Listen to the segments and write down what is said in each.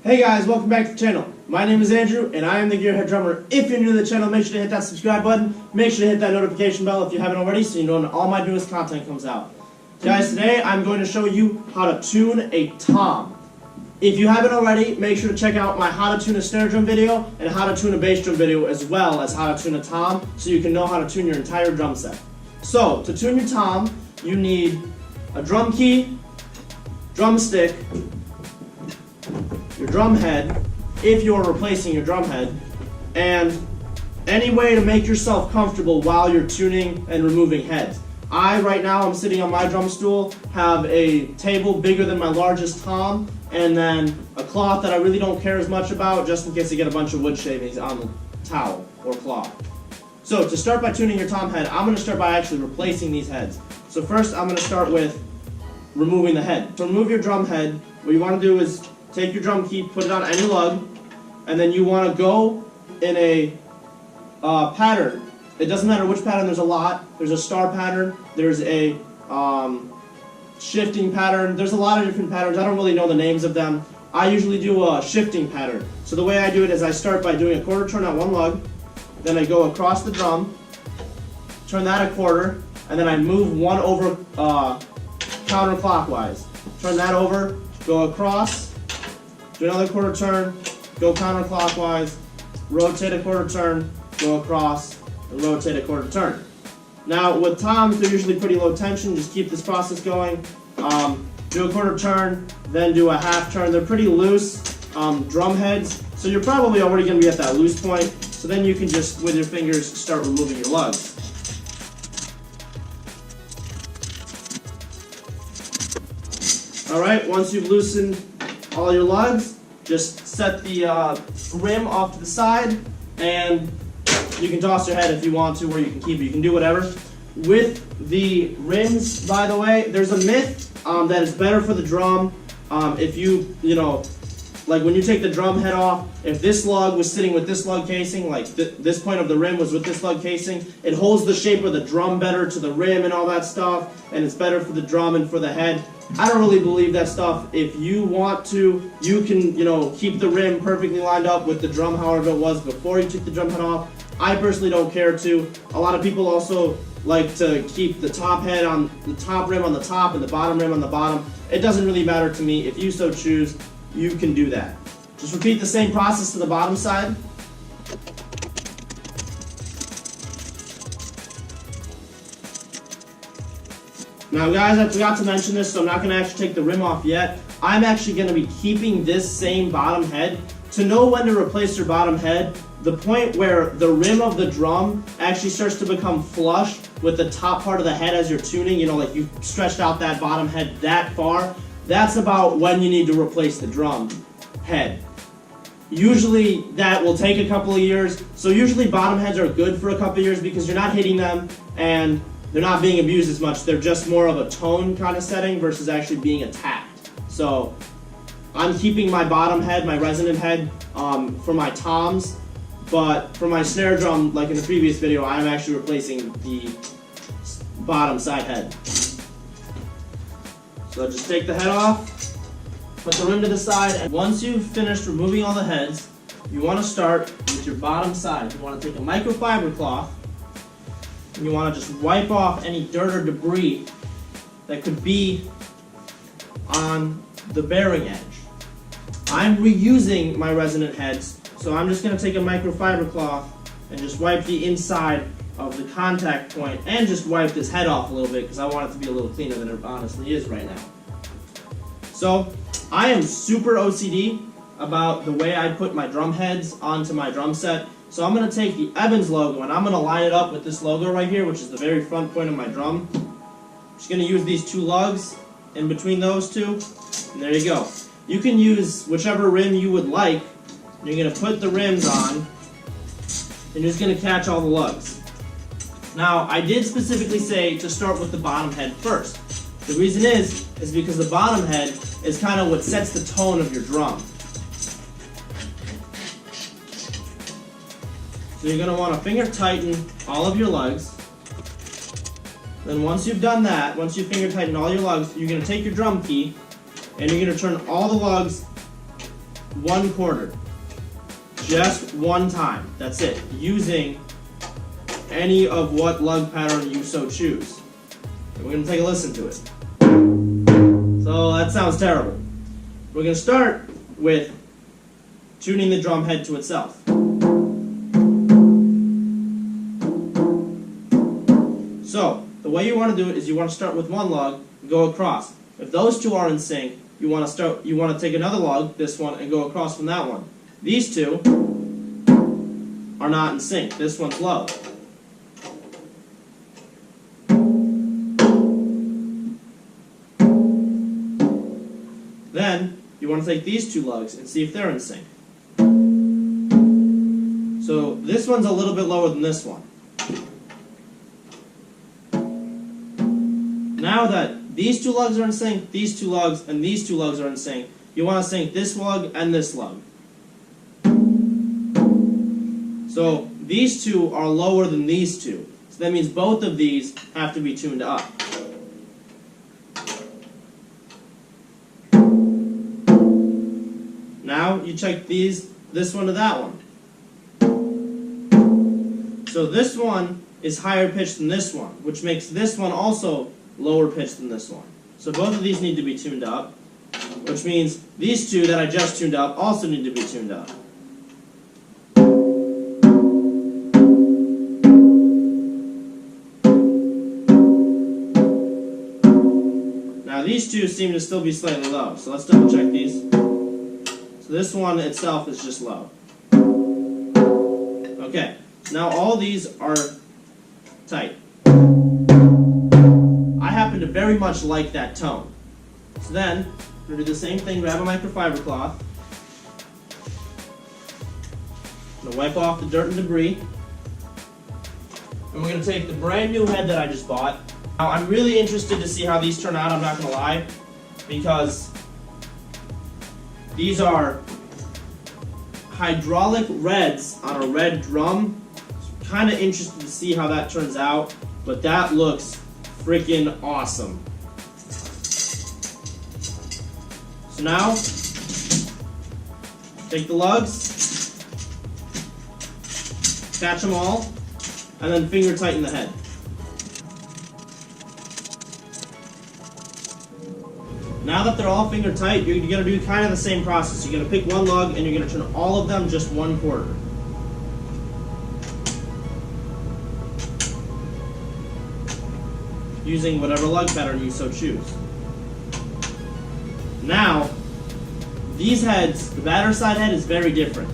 Hey guys, welcome back to the channel. My name is Andrew, and I am the Gearhead Drummer. If you're new to the channel, make sure to hit that subscribe button. Make sure to hit that notification bell if you haven't already, so you know when all my newest content comes out. Guys, today I'm going to show you how to tune a tom. If you haven't already, make sure to check out my how to tune a snare drum video and how to tune a bass drum video, as well as how to tune a tom, so you can know how to tune your entire drum set. So, to tune your tom, you need a drum key, drumstick, your drum head, if you're replacing your drum head, and any way to make yourself comfortable while you're tuning and removing heads. Right now, I'm sitting on my drum stool, have a table bigger than my largest tom, and then a cloth that I really don't care as much about, just in case I get a bunch of wood shavings on the towel or cloth. So to start by tuning your tom head, I'm going to start by actually replacing these heads. So first, I'm going to start with removing the head. To remove your drum head, what you want to do is take your drum key, put it on any lug, and then you want to go in a pattern. It doesn't matter which pattern, there's a lot. There's a star pattern, there's a shifting pattern, there's a lot of different patterns. I don't really know the names of them. I usually do a shifting pattern. So the way I do it is I start by doing a quarter turn on one lug, then I go across the drum, turn that a quarter, and then I move one over counterclockwise. Turn that over, go across, do another quarter turn, go counterclockwise, rotate a quarter turn, go across, and rotate a quarter turn. Now with toms, they're usually pretty low tension. Just keep this process going. Do a quarter turn, then do a half turn. They're pretty loose drum heads, so you're probably already going to be at that loose point. So then you can just, with your fingers, start removing your lugs. Alright, once you've loosened all your lugs, just set the rim off to the side, and you can toss your head if you want to, or you can keep it. You can do whatever. With the rims, by the way, there's a myth that it's better for the drum if you know, like when you take the drum head off, if this lug was sitting with this lug casing, like this point of the rim was with this lug casing, it holds the shape of the drum better to the rim and all that stuff, and it's better for the drum and for the head. I don't really believe that stuff. If you want to, you can, you know, keep the rim perfectly lined up with the drum however it was before you took the drum head off. I personally don't care to. A lot of people also like to keep the top head on the top rim on the top and the bottom rim on the bottom. It doesn't really matter to me. If you so choose, you can do that. Just repeat the same process to the bottom side. Now guys, I forgot to mention this, so I'm not going to actually take the rim off yet. I'm actually going to be keeping this same bottom head. To know when to replace your bottom head, the point where the rim of the drum actually starts to become flush with the top part of the head as you're tuning, you know, like you've stretched out that bottom head that far, that's about when you need to replace the drum head. Usually that will take a couple of years, so usually bottom heads are good for a couple of years because you're not hitting them and they're not being abused as much. They're just more of a tone kind of setting versus actually being attacked. So I'm keeping my bottom head, my resonant head, for my toms, but for my snare drum, like in the previous video, I'm actually replacing the bottom side head. So just take the head off, put the rim to the side, and once you've finished removing all the heads, you want to start with your bottom side. You want to take a microfiber cloth, and you want to just wipe off any dirt or debris that could be on the bearing edge. I'm reusing my resonant heads, so I'm just going to take a microfiber cloth and just wipe the inside of the contact point and just wipe this head off a little bit because I want it to be a little cleaner than it honestly is right now. So I am super OCD about the way I put my drum heads onto my drum set. So I'm going to take the Evans logo and I'm going to line it up with this logo right here, which is the very front point of my drum. I'm just going to use these two lugs in between those two, and there you go. You can use whichever rim you would like. You're going to put the rims on, and you're just going to catch all the lugs. Now, I did specifically say to start with the bottom head first. The reason is because the bottom head is kind of what sets the tone of your drum. So you're going to want to finger tighten all of your lugs. Then once you've done that, once you finger tighten all your lugs, you're going to take your drum key and you're going to turn all the lugs 1/4. Just one time. That's it. Using any of what lug pattern you so choose. And we're going to take a listen to it. So that sounds terrible. We're going to start with tuning the drum head to itself. So the way you want to do it is you want to start with one lug and go across. If those two are in sync, you want to take another lug, this one, and go across from that one. These two are not in sync. This one's low. Then you want to take these two lugs and see if they're in sync. So this one's a little bit lower than this one. Now that these two lugs are in sync, these two lugs, and these two lugs are in sync, you want to sync this lug and this lug. So these two are lower than these two. So that means both of these have to be tuned up. Now you check this one to that one. So this one is higher pitched than this one, which makes this one also lower pitched than this one. So both of these need to be tuned up, which means these two that I just tuned up also need to be tuned up. Now these two seem to still be slightly low, so let's double check these. So this one itself is just low. Okay, now all these are tight. I happen to very much like that tone. So then, we're going to do the same thing, grab a microfiber cloth. I'm going to wipe off the dirt and debris. And we're going to take the brand new head that I just bought. Now I'm really interested to see how these turn out, I'm not going to lie, because these are hydraulic reds on a red drum. Kind of interested to see how that turns out, but that looks freaking awesome. So now, take the lugs, catch them all, and then finger tighten the head. Now that they're all finger tight, you're going to do kind of the same process. You're going to pick one lug and you're going to turn all of them just 1/4. Using whatever lug pattern you so choose. Now, these heads, the batter side head is very different.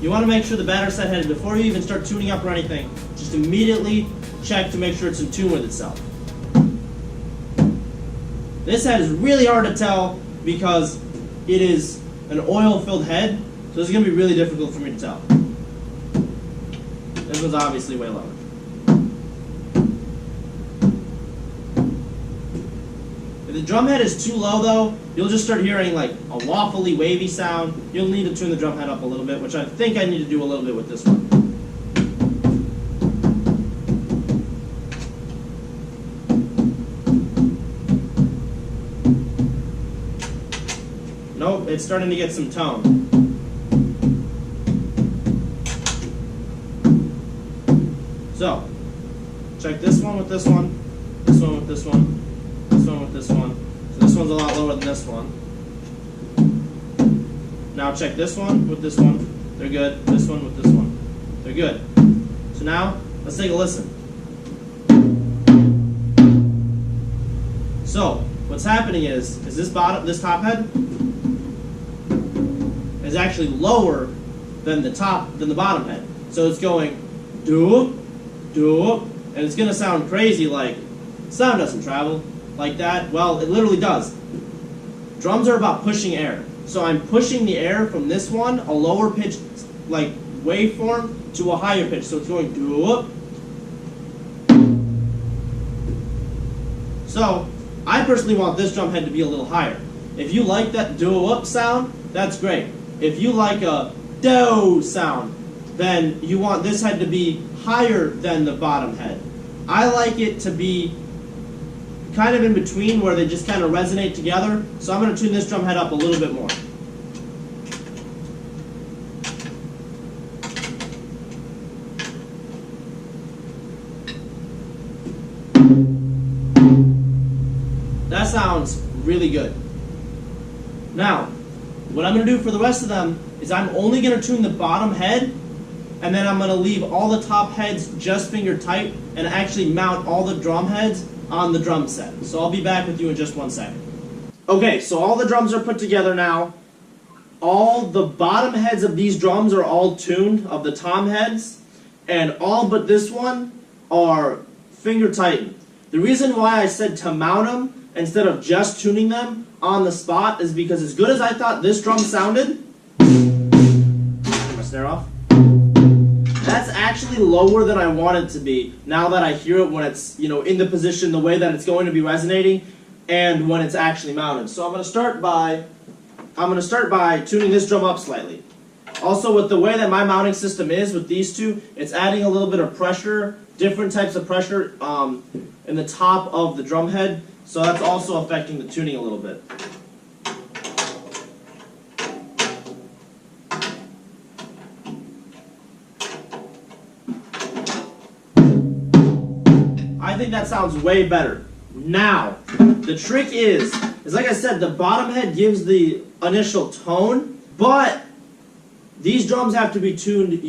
You want to make sure the batter side head, before you even start tuning up or anything, just immediately check to make sure it's in tune with itself. This head is really hard to tell because it is an oil-filled head, so this is going to be really difficult for me to tell. This one's obviously way lower. If the drum head is too low though, you'll just start hearing like a waffly, wavy sound. You'll need to tune the drum head up a little bit, which I think I need to do a little bit with this one. Nope, it's starting to get some tone. So, check this one with this one, this one with this one, this one with this one. So this one's a lot lower than this one. Now check this one with this one. They're good. This one with this one. They're good. So now, let's take a listen. So, what's happening is this top head is actually lower than the bottom head. So it's going do, and it's gonna sound crazy like sound doesn't travel like that. Well, it literally does. Drums are about pushing air. So I'm pushing the air from this one, a lower pitch like waveform, to a higher pitch. So it's going do. So I personally want this drum head to be a little higher. If you like that do-up sound, that's great. If you like a do sound, then you want this head to be higher than the bottom head. I like it to be kind of in between where they just kind of resonate together, so I'm going to tune this drum head up a little bit more. That sounds really good. Now, what I'm going to do for the rest of them is I'm only going to tune the bottom head, and then I'm going to leave all the top heads just finger tight and actually mount all the drum heads on the drum set. So I'll be back with you in just 1 second. Okay, so all the drums are put together now. All the bottom heads of these drums are all tuned, of the tom heads, and all but this one are finger tightened. The reason why I said to mount them instead of just tuning them on the spot is because as good as I thought this drum sounded, turn my snare off, that's actually lower than I want it to be now that I hear it when it's, in the position, the way that it's going to be resonating, and when it's actually mounted. So I'm going to start by tuning this drum up slightly. Also, with the way that my mounting system is with these two, it's adding a little bit of pressure, different types of pressure in the top of the drum head, so that's also affecting the tuning a little bit. I think that sounds way better. Now, the trick is like I said, the bottom head gives the initial tone, but these drums have to be tuned,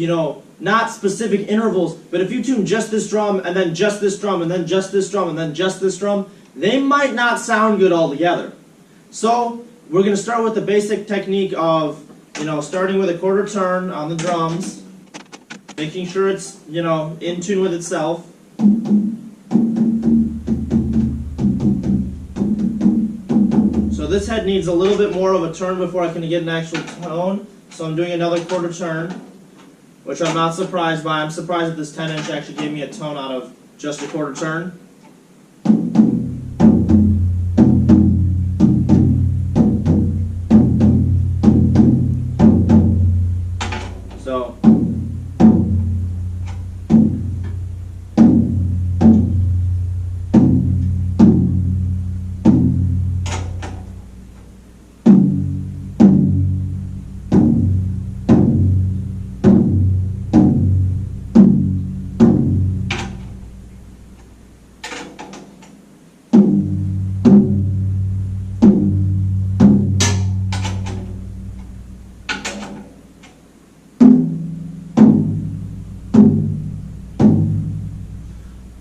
not specific intervals, but if you tune just this drum, and then just this drum, and then just this drum, and then just this drum, they might not sound good altogether. So, we're going to start with the basic technique of, starting with a quarter turn on the drums, making sure it's, in tune with itself. So this head needs a little bit more of a turn before I can get an actual tone. So I'm doing another quarter turn, which I'm not surprised by. I'm surprised that this 10-inch actually gave me a tone out of just a quarter turn. So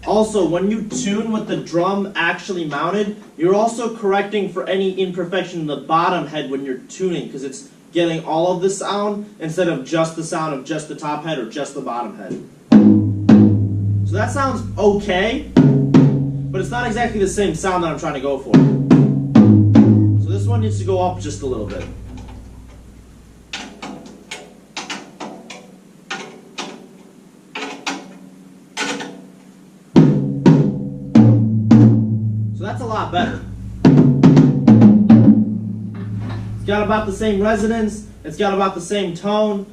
also, when you tune with the drum actually mounted, you're also correcting for any imperfection in the bottom head when you're tuning, because it's getting all of the sound instead of just the sound of just the top head or just the bottom head. So that sounds okay, but it's not exactly the same sound that I'm trying to go for. So this one needs to go up just a little bit. So that's a lot better. It's got about the same resonance. It's got about the same tone.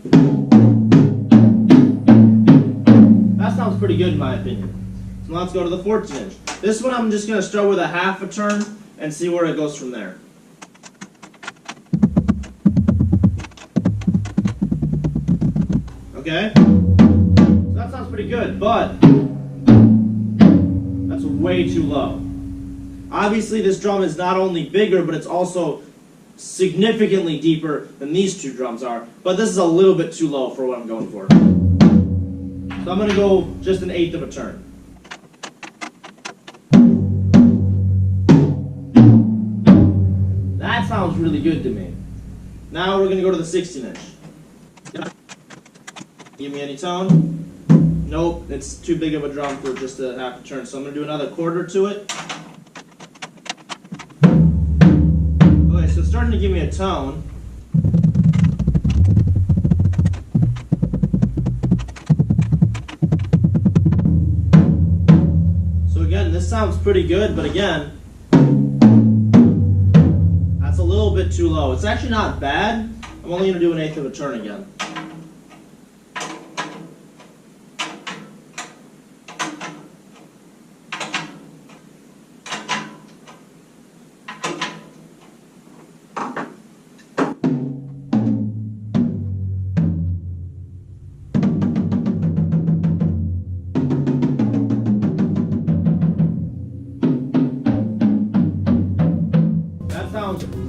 That sounds pretty good in my opinion. So let's go to the 14-inch. This one I'm just going to start with a half a turn and see where it goes from there. Okay? So that sounds pretty good, but that's way too low. Obviously, this drum is not only bigger, but it's also significantly deeper than these two drums are. But this is a little bit too low for what I'm going for. So I'm going to go just an eighth of a turn. That sounds really good to me. Now we're going to go to the 16-inch. Give me any tone? Nope, it's too big of a drum for just a half a turn. So I'm going to do another quarter to it. Okay, so it's starting to give me a tone. So again, this sounds pretty good, but again, that's a little bit too low. It's actually not bad. I'm only going to do an eighth of a turn again.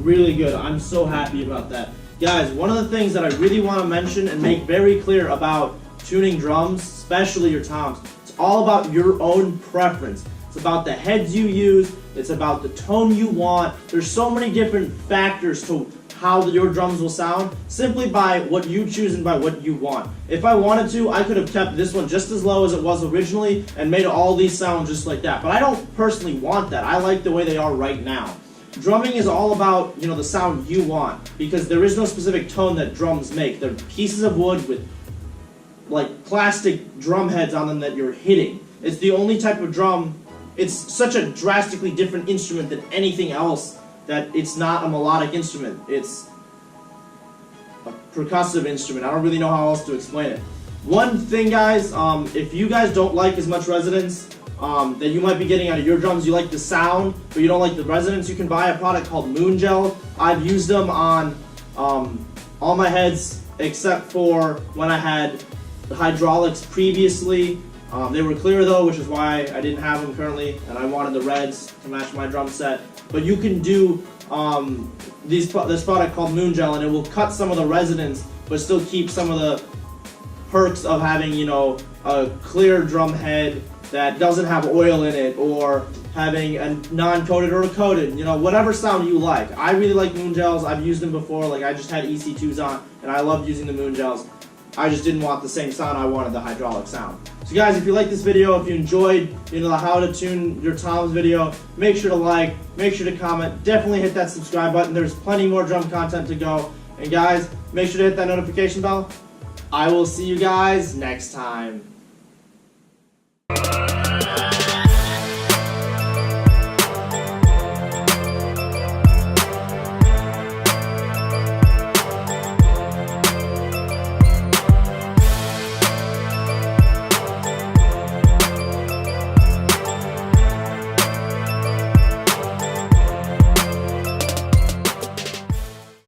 really good. I'm so happy about that. Guys, one of the things that I really want to mention and make very clear about tuning drums, especially your toms, it's all about your own preference. It's about the heads you use, it's about the tone you want. There's so many different factors to how your drums will sound simply by what you choose and by what you want. If I wanted to, I could have kept this one just as low as it was originally and made all these sound just like that. But I don't personally want that. I like the way they are right now. Drumming is all about, the sound you want, because there is no specific tone that drums make. They're pieces of wood with like plastic drum heads on them that you're hitting. It's the only type of drum. It's such a drastically different instrument than anything else that it's not a melodic instrument. It's a percussive instrument. I don't really know how else to explain it. One thing, guys, if you guys don't like as much resonance that you might be getting out of your drums, you like the sound, but you don't like the resonance, you can buy a product called Moon Gel. I've used them on all my heads except for when I had the hydraulics previously. They were clear though, which is why I didn't have them currently, and I wanted the reds to match my drum set. But you can do this product called Moon Gel, and it will cut some of the resonance, but still keep some of the perks of having, a clear drum head that doesn't have oil in it, or having a non-coated or a coated, whatever sound you like. I really like Moon Gels. I've used them before. Like, I just had EC2s on, and I loved using the Moon Gels. I just didn't want the same sound. I wanted the hydraulic sound. So guys, if you like this video, if you enjoyed the how to tune your toms video, make sure to like, make sure to comment, definitely hit that subscribe button. There's plenty more drum content to go. And guys, make sure to hit that notification bell. I will see you guys next time.